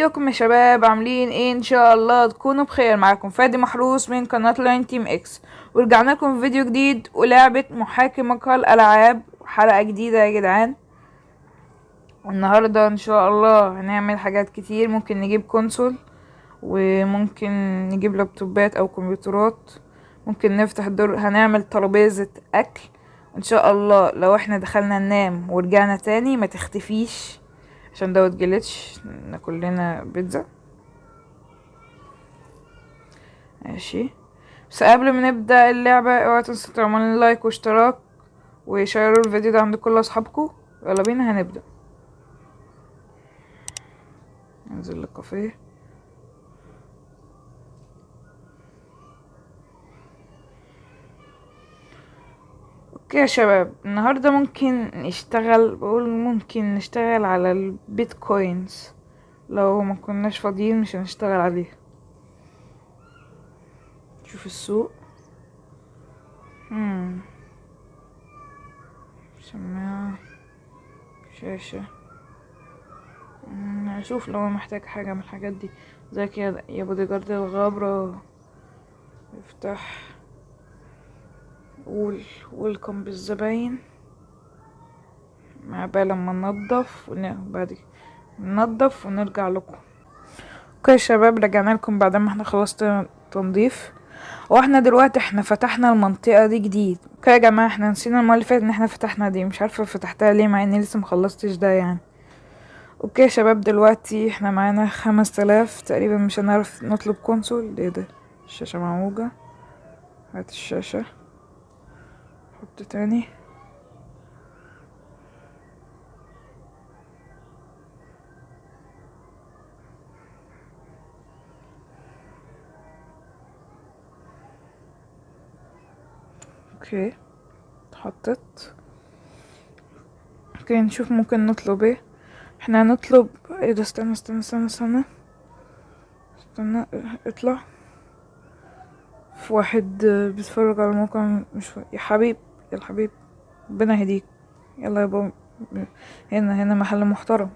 ازيكم يا شباب؟ عاملين ايه؟ ان شاء الله تكونوا بخير. معاكم فادي محروس من قناة لاين تيم اكس، ورجعنا لكم في فيديو جديد ولعبة محاكي مقهى الالعاب، حلقة جديدة يا جدعان. النهاردة ان شاء الله هنعمل حاجات كتير. ممكن نجيب كونسول، وممكن نجيب لابتوبات او كمبيوترات، ممكن نفتح دور، هنعمل ترابيزة اكل ان شاء الله. لو احنا دخلنا ننام ورجعنا تاني ما تختفيش، عشان دوت جليتش ناكل لنا بيتزا. ماشي، بس قبل ما نبدأ اللعبة اوعوا تنسوا تعملوا لايك واشتراك وشيروا الفيديو ده عند كل اصحابكم. يلا بينا هنبدأ. ننزل الكافيه. اوكي يا شباب، النهاردة ممكن نشتغل على البيتكوينز. لو ما كناش فاضيين مش هنشتغل عليه. شوف السوق. هم سماعة، شاشة. هشوف لو محتاج حاجة من الحاجات دي. زي كده يا بودي جارد الغابرة. افتح، قول ويلكم بالزباين. مع بال لما ننضف بعد كده ننضف ونرجع لكم. اوكي يا شباب، رجعنا لكم بعد ما احنا خلصنا تنظيف. واحنا دلوقتي فتحنا المنطقة دي جديد. اوكي يا جماعة، احنا نسينا المرة اللي فاتت ان احنا فتحنا دي، مش عارفة فتحتها ليه مع اني لسه مخلصتش ده يعني. اوكي يا شباب، دلوقتي احنا معانا 5000 تقريبا. مش هنعرف نطلب كونسول. ايه ده؟ الشاشة معوجة. هات الشاشة، حط تاني. اوكي اتحطت. اوكي نشوف ممكن نطلب ايه. احنا هنطلب ايه ده؟ استنى. استنى، اطلع. في واحد بيتفرج على الموقع. مش يا حبيب، يا الحبيب، ربنا يهديك. يلا يا بابا، هنا محل محترم.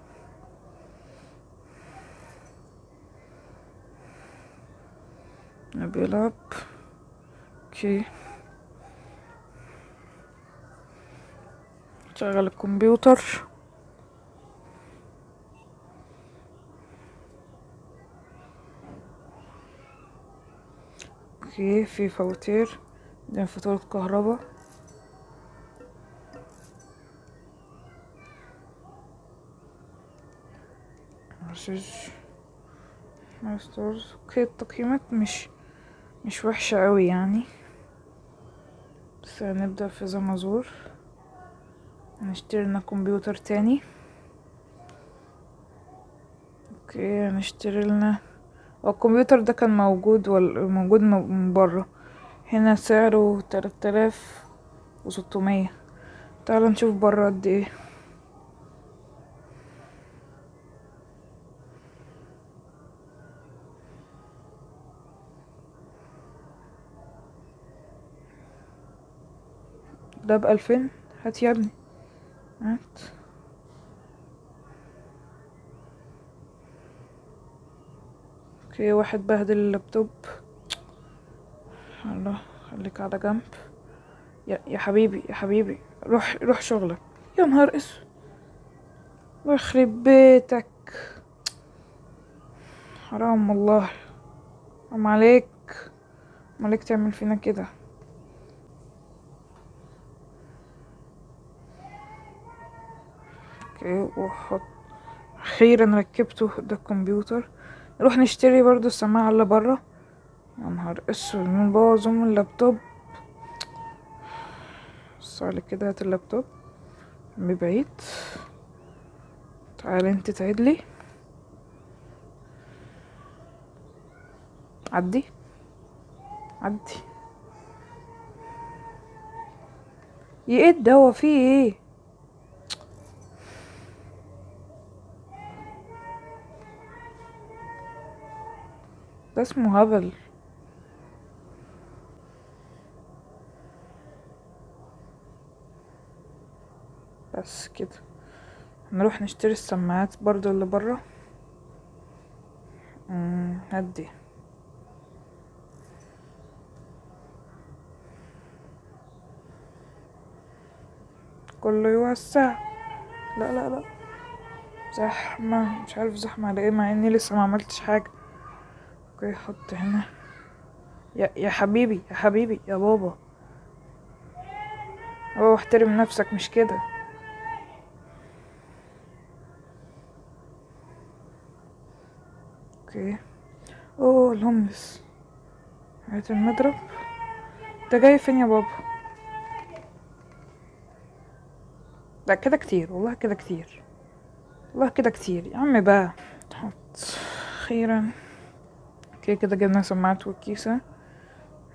بيلعب. اوكي، شغل الكمبيوتر. اوكي، في فواتير. دي فاتورة كهرباء. مسج ماسترز. اوكي، التقييمات مش وحشة قوي يعني. بس هنبدأ في زمازور. هنشتري لنا كمبيوتر تاني. اوكي، هنشتري لنا. هو الكمبيوتر ده كان موجود ولا موجود من بره؟ هنا سعره 3600. تعالوا نشوف بره قد ايه. ده ب2000. هات يا ابني، هات. اوكي، واحد بهدل اللابتوب. الله، خليك على جنب. يا حبيبي، يا حبيبي، روح شغلك. يا نهار اسود، ويخرب بيتك. حرام والله، حرام عليك. مالك تعمل فينا كده؟ اوكي، وحط. اخيرا ركبته ده الكمبيوتر. نروح نشتري برضو السماعة اللي برا. يا نهار اسود، من بوظ اللابتوب. بص على كده، هات اللابتوب من بعيد. تعال انت تعيد لي. عدي، عدي. ايه ده؟ هو فيه ايه؟ ده اسمه هبل. بس كده. نروح نشتري السماعات برضو اللي برا. هدي. كله يوسع. لا لا لا، زحمة، مش عارف زحمة على ايه مع اني لسه ما عملتش حاجة. اوكي، حط هنا. يا حبيبي يا حبيبي يا بابا، هو احترم نفسك مش كده. اوكي. اوه الهوملس، هات المضرب. انت جاي فين يا بابا؟ لا كده كتير والله، كده كتير والله، كده كتير يا عم بقى. حط. اخيرا. اوكي كده جبنا سماعات والكيسة.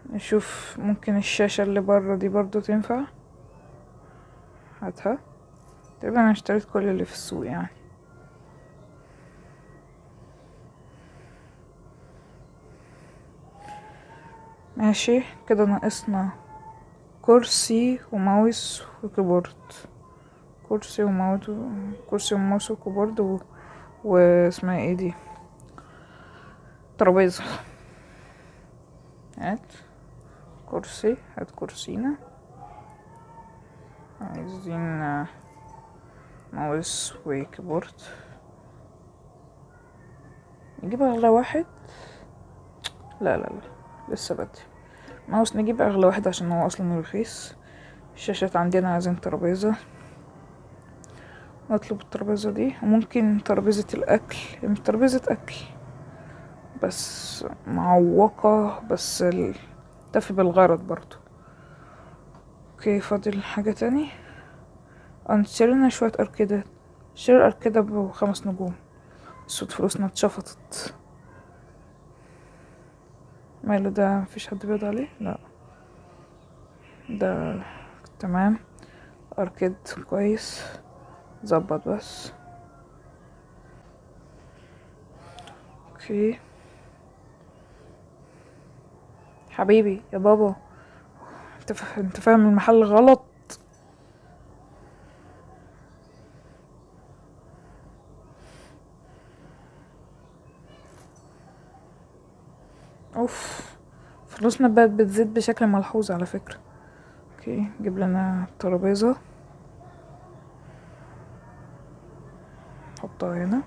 نشوف ممكن الشاشة اللي برا دي برضو تنفع. هاتها. تقريبا انا اشتريت كل اللي في السوق يعني. ماشي كده، ناقصنا كرسي وماوس وكيبورد. كرسي وماوس كرسي وماوس وكيبورد واسمها ايه دي، ترابيزة. هات كرسي، هات كرسينا. عايزين ماوس وكيبورد. نجيب اغلى واحد. لا لا لا، لسه بدري. ماوس نجيب اغلى واحد عشان هو اصلا رخيص. الشاشات عندنا عايزين ترابيزة. نطلب الترابيزة دي، وممكن ترابيزة الاكل، مش ترابيزة اكل بس معوقة، بس تفي بالغرض برضو. اوكي فاضل حاجة تاني. نشترينا شوية اركيدات. شير اركيدة ب5 نجوم. صوت فلوسنا اتشفطت. ماله ده، مفيش حد بيض عليه؟ لا ده تمام. اركيد كويس، ظبط بس. اوكي حبيبي يا بابا، انت فاهم المحل غلط. اوف، فلوسنا بقت بتزيد بشكل ملحوظ على فكرة. اوكي جيب لنا ترابيزة، حطها هنا.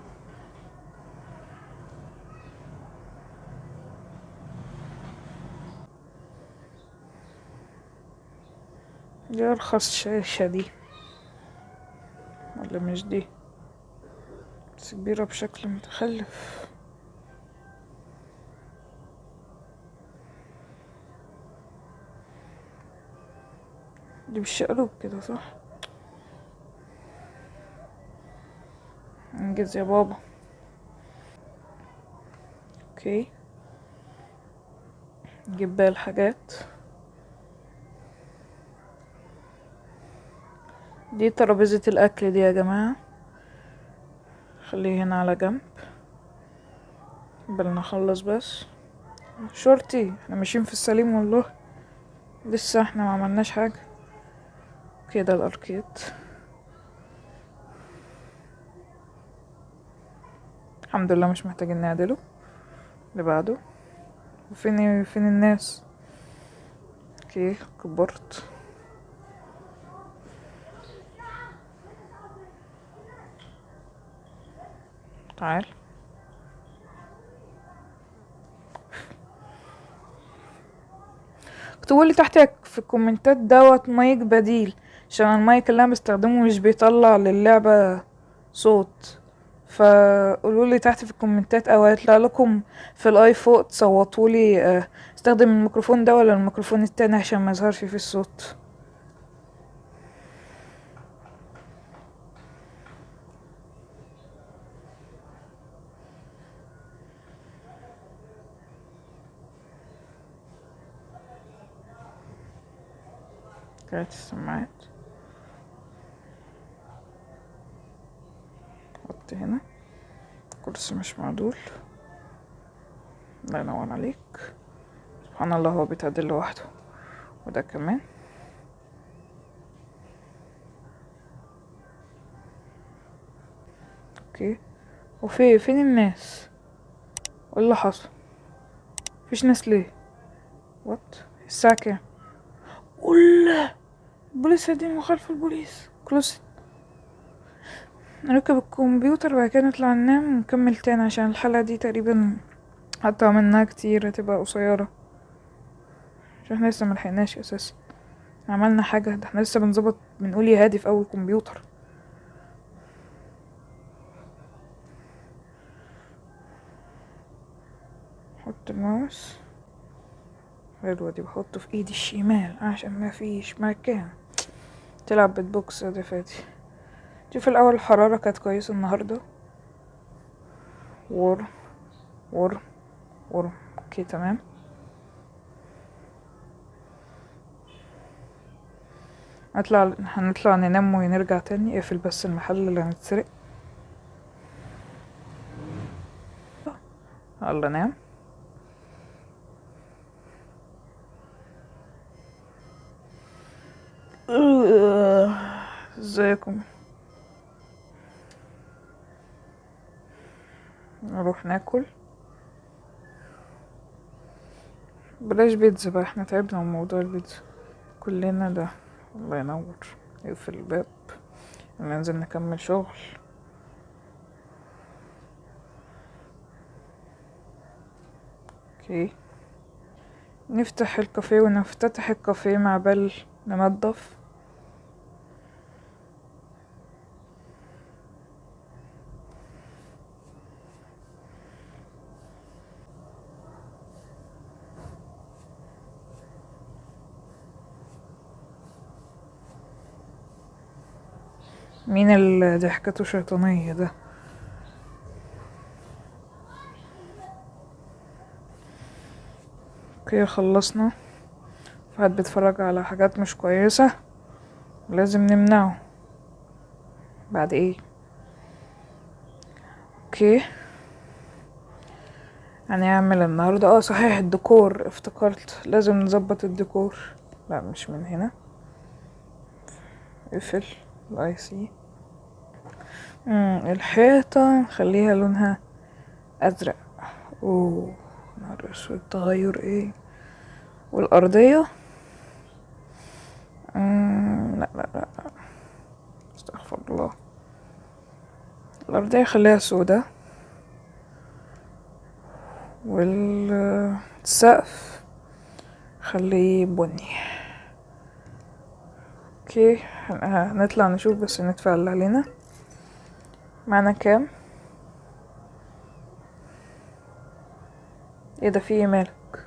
دي ارخص شاشة دي ولا مش دي؟ بس كبيرة بشكل متخلف. دي بالشقلوب كده صح؟ انجز يا بابا. اوكي نجيب باقي الحاجات. دي ترابيزة الاكل دي يا جماعة، خليه هنا على جنب. بل نخلص بس. شورتي احنا ماشيين في السليم والله، لسه احنا ما عملناش حاجة. كده الاركيد. الحمد لله مش محتاجين نعدله. اللي بعده. فين الناس؟ اوكي كبرت. تعال. اكتبوا لي تحت في الكومنتات دوت مايك بديل، عشان المايك اللي انا بستخدمه مش بيطلع للعبة صوت. فقولوا لي تحت في الكومنتات، او هيطلع لكم في الاي فوق تصوتوا لي استخدم الميكروفون ده ولا الميكروفون التاني عشان ما يظهرش فيه الصوت. كانت السماعات حط هنا. كرسي مش معدول. الله ينور عليك. سبحان الله هو بيتعدل لوحده. وده كمان. اوكي. فين الناس؟ ايه اللي حصل؟ مفيش ناس ليه؟ وات الساعة كام؟ قول البوليس هيديني مخالفة البوليس كلوز. نركب الكمبيوتر وبعد كده نطلع ننام ونكمل تاني عشان الحلقة دي تقريبا حتى منها كتير هتبقى قصيرة عشان احنا لسه ملحقناش اساسا عملنا حاجة. ده احنا لسه بنظبط بنقول يا هادي في اول كمبيوتر. حط الماوس. حلوة دي بحطه في ايدي الشمال عشان ما فيش مكان تلعب بالبوكس يا فادي. شوف الاول الحرارة كانت كويسة النهاردة. ورم ورم ورم. اوكي تمام. هنطلع ننام ونرجع تاني. اقفل بس المحل اللي هنتسرق. يلا نام. ازيكم. نروح ناكل. بلاش بيتزا بقى احنا تعبنا من موضوع البيتزا كلنا ده. الله ينور. اقفل الباب. ننزل نكمل شغل. اوكي نفتح الكافيه ونفتتح الكافيه مع بال ننضف. مين اللي ضحكته شيطانية ده؟ اوكي خلصنا. واحد بيتفرج على حاجات مش كويسة لازم نمنعه. بعد ايه؟ اوكي هنعمل النهاردة صحيح الديكور افتكرت لازم نظبط الديكور. لا مش من هنا. اقفل الاي سي. الحيطة نخليها لونها ازرق. اوه نهار اسود تغير ايه. والارضية لا لا لا استغفر الله. الارضية خليها سودا. والسقف خليه بني. اوكي هنطلع نشوف بس ندفع اللي علينا. معنا كام؟ ايه ده فيه مالك؟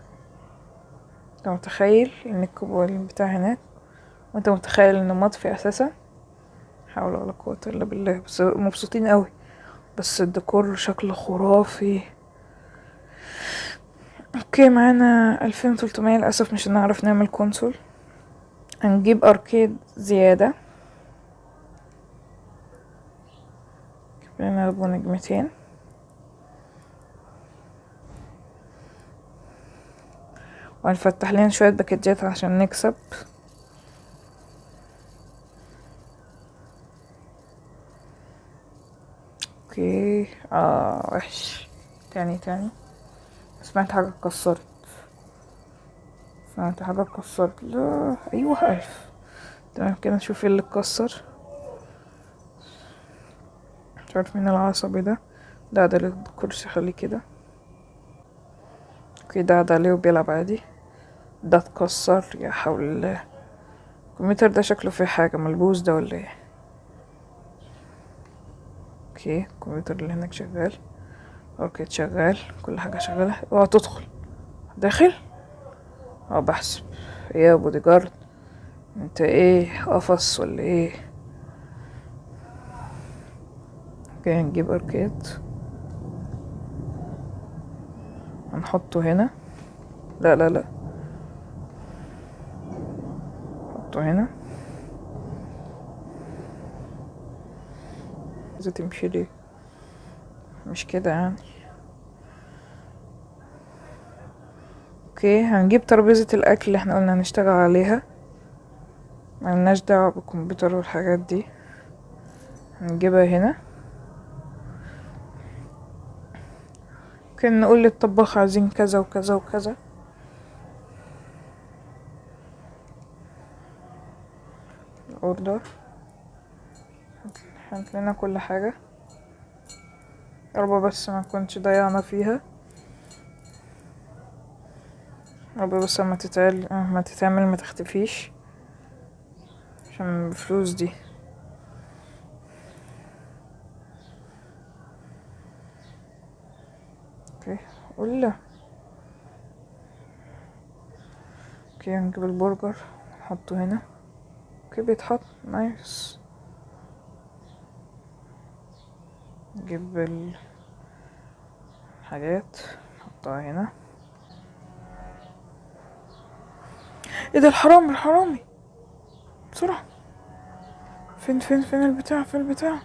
انت متخيل ان الكوبون بتاع هناك وانت متخيل انه مطفي اساسا؟ حول ولا قوة الا بالله. بس مبسوطين قوي. بس الديكور شكله خرافي. اوكي معانا 2300 للاسف مش هنعرف نعمل كونسول. هنجيب اركيد زيادة. لنا ابو نجمتين. وهنفتح لنا شوية باكيتات عشان نكسب. اوكي وحش. تاني سمعت حاجة اتكسرت. لا ايوه 1000. تمام كده نشوف ايه اللي اتكسر. مش عارف مين العصبي ده. ده الكرسي خليه كده. اوكي ده عليه وبيلعب عادي. ده اتكسر يا حول الله. الكمبيوتر ده شكله فيه حاجة ملبوس ده ولا ايه؟ اوكي الكمبيوتر اللي هناك شغال. اوكي شغال كل حاجة شغالة. اوعى تدخل. داخل بحسب. ايه يا بودي جارد انت ايه قفص ولا ايه؟ اوكي نجيب اركيد. هنحطه هنا. لا لا لا حطه هنا. عايزة تمشي ليه؟ مش كده يعني. اوكي هنجيب ترابيزة الاكل اللي احنا قلنا هنشتغل عليها. ملناش دعوة بالكمبيوتر والحاجات دي. هنجيبها هنا. ممكن نقول للطباخ عايزين كذا وكذا وكذا. الاوردر، هات لنا كل حاجة. يا رب بس ما نكونش ضيعنا فيها. يا رب بس ما تتعمل ما تختفيش عشان الفلوس دي. اوكي قول له. اوكي نجيب البرجر نحطه هنا. اوكي بيتحط نايس. نجيب الحاجات نحطها هنا. ايه ده؟ الحرامي بسرعة. فين البتاع؟ فين البتاع؟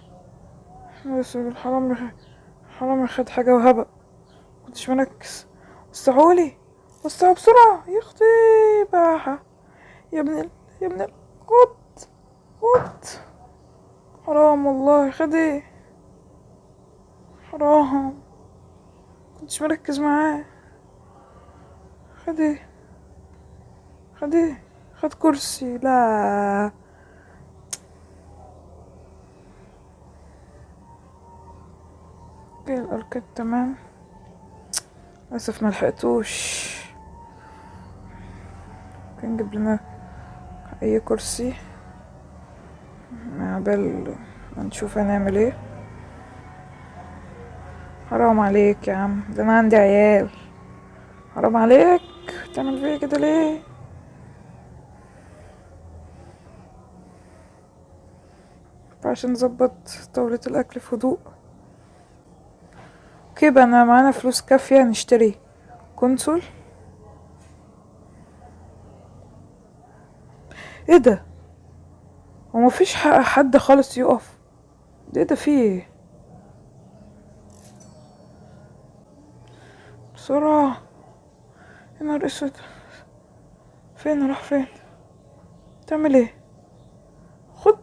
بس الحرامي خد حاجة وهبق. كنتش مركز. وسعولي بسرعة يا اختي. باحة يا ابن خد. حرام والله. خد ايه؟ حرام كنتش مركز معاه. خد ايه؟ خد كرسي. لا اوكي الاركاد تمام. للاسف ملحقتوش. ممكن نجيب لنا اي كرسي مع بال نشوف هنعمل ايه. حرام عليك يا عم، ده انا عندي عيال. حرام عليك تعمل فيا كده ليه؟ عشان نظبط طاولة الاكل في هدوء. اوكي بقى انا معانا فلوس كافية نشتري كونسول. ايه ده؟ هو مفيش حد خالص يقف؟ ده فيه ايه؟ بسرعة. يا نهار اسود. فين راح فين؟ تعمل ايه؟ خد.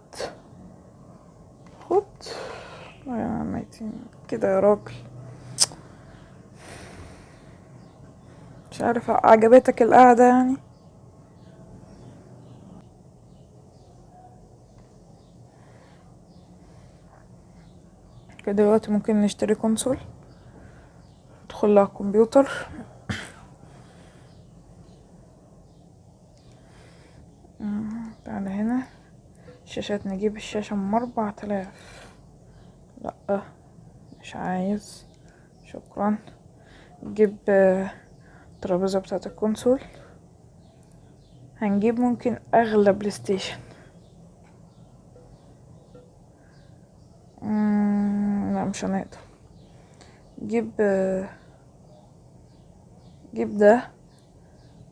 يا ميتين كده يا راجل. مش عارف عجبتك القعدة يعني؟ كده دلوقتي ممكن نشتري كونسول. ندخل على الكمبيوتر. تعالى هنا الشاشات. نجيب الشاشة ام 4000. لا مش عايز شكرا. نجيب الترابيزة بتاعت الكونسول. هنجيب ممكن اغلى بلاي ستيشن. لا مش هنقدر. جيب ده.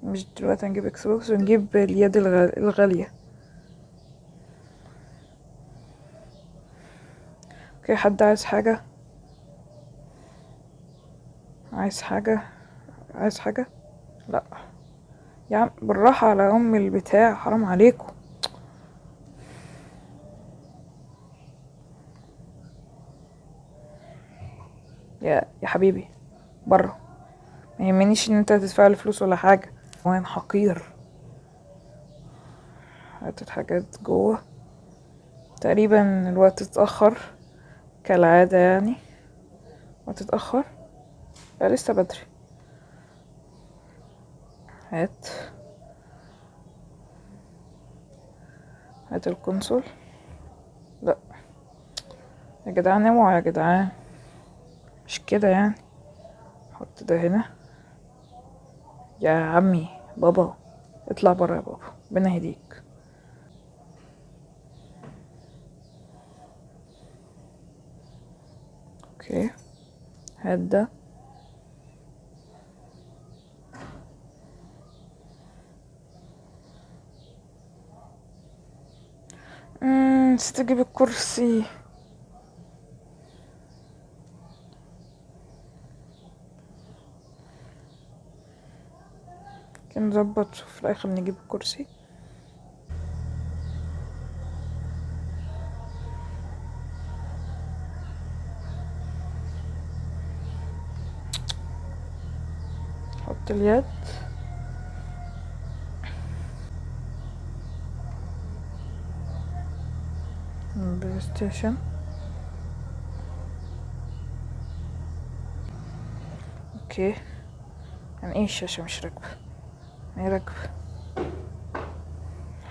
مش دلوقتي هنجيب اكس بوكس ونجيب اليد الغالية. اوكي حد عايز حاجة؟ عايز حاجة؟ لا يا عم بالراحة على ام البتاع، حرام عليكم. يا حبيبي بره. ما يهمنيش ان انت تدفع لي فلوس ولا حاجة. وين حقير. حطيت حاجات جوه. تقريبا الوقت اتأخر كالعادة يعني. وقت اتأخر. لا لسه بدري. هات الكونسول. لا يا جدعان اوعوا يا جدعان. مش كده يعني. حط ده هنا. يا عمي بابا اطلع برا يا بابا، ربنا يهديك. اوكي هات ده. نسيت اجيب الكرسي. كان نظبط في الاخر نجيب الكرسي. تحت اليد. البلاي ستيشن. اوكي، يعني ايه الشاشة مش راكبة؟ هي راكبة.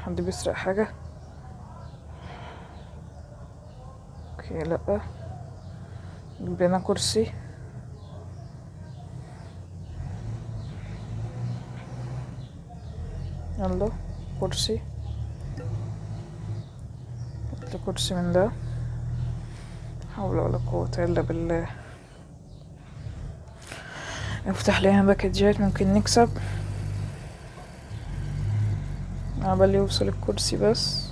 حد بيسرق حاجة؟ اوكي، لأ. نجيب لنا كرسي. يلا كرسي، هاتلي كرسي من ده. حول ولا قوة الا بالله. نفتح ليها باكجات ممكن نكسب. عبال يوصل الكرسي بس.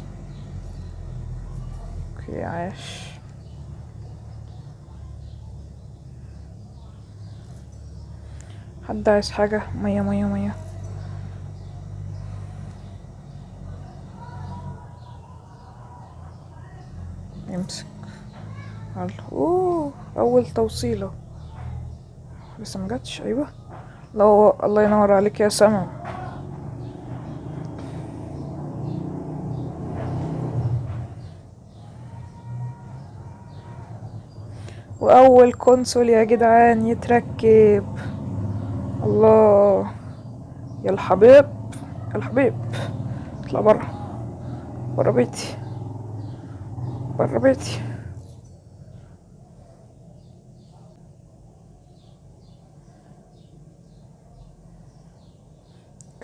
اوكي، عاش. حد عايز حاجة؟ مية مية مية. يمسك. يلا. اوه، اول توصيلة لسه مجتش. ايوه. الله ينور عليك يا سما. واول كونسول يا جدعان يتركب. الله. يا الحبيب، يا الحبيب. اطلع برا، برا بيتي، برا بيتي.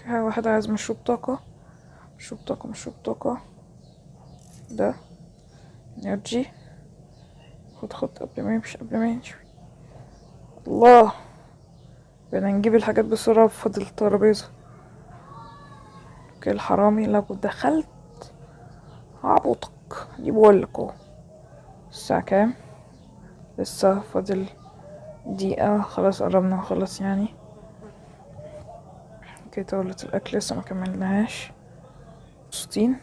واحد عايز مشروب طاقة. مشروب طاقة، مشروب طاقة. ده انرجي. خد قبل ما يمشي، قبل ما يمشي. الله. بدنا نجيب الحاجات بسرعة بفضل الترابيزة. اوكي، الحرامي لو دخلت هعبطك. دي بقولك اهو. الساعة كام؟ لسه فاضل دقيقة. خلاص قربنا نخلص يعني. اوكي، طاولة الأكل لسه ما كملناهاش. 60.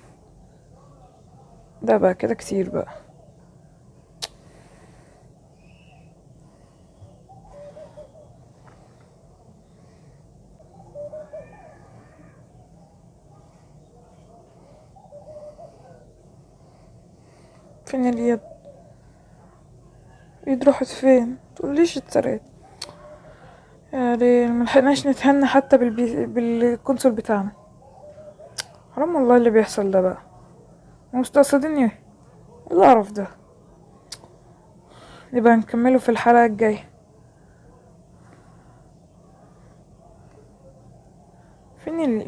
ده بقى كده كتير بقى. فين اليد؟ ايد راحت فين؟ تقوليش اتسرقت. يا ريت ملحقناش نتهنى حتى بالكونسول بتاعنا. حرام والله اللي بيحصل ده بقى. مستقصدين ايه القرف ده؟ نبقى نكمله في الحلقة الجاية.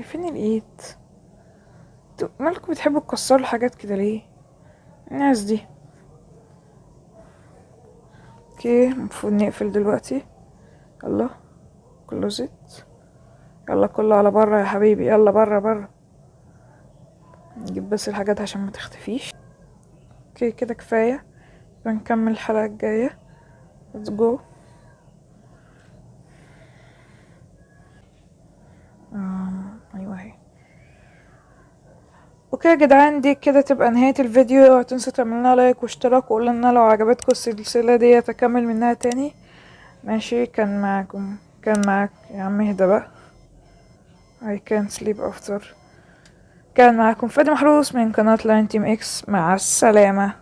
فين الايد؟ مالكم بتحبوا تكسروا الحاجات كده ليه الناس دي؟ اوكي، المفروض نقفل دلوقتي. يلا كله زيت. يلا كله على برا يا حبيبي، يلا برا برا. نجيب بس الحاجات عشان ما تختفيش. اوكي كده كفاية. بنكمل الحلقة الجاية. let's go. ايوه اهي. اوكي يا جدعان، دي كده تبقى نهاية الفيديو. اوعوا تنسوا تعملنا لايك واشتراك، وقولوا لنا لو عجبتكم السلسلة دي اكمل منها تاني. ماشي. كان معاك يا عم اهدى بقى. I can't sleep after. كان معاكم فادي محروس من قناة لاين تيم اكس. مع السلامة.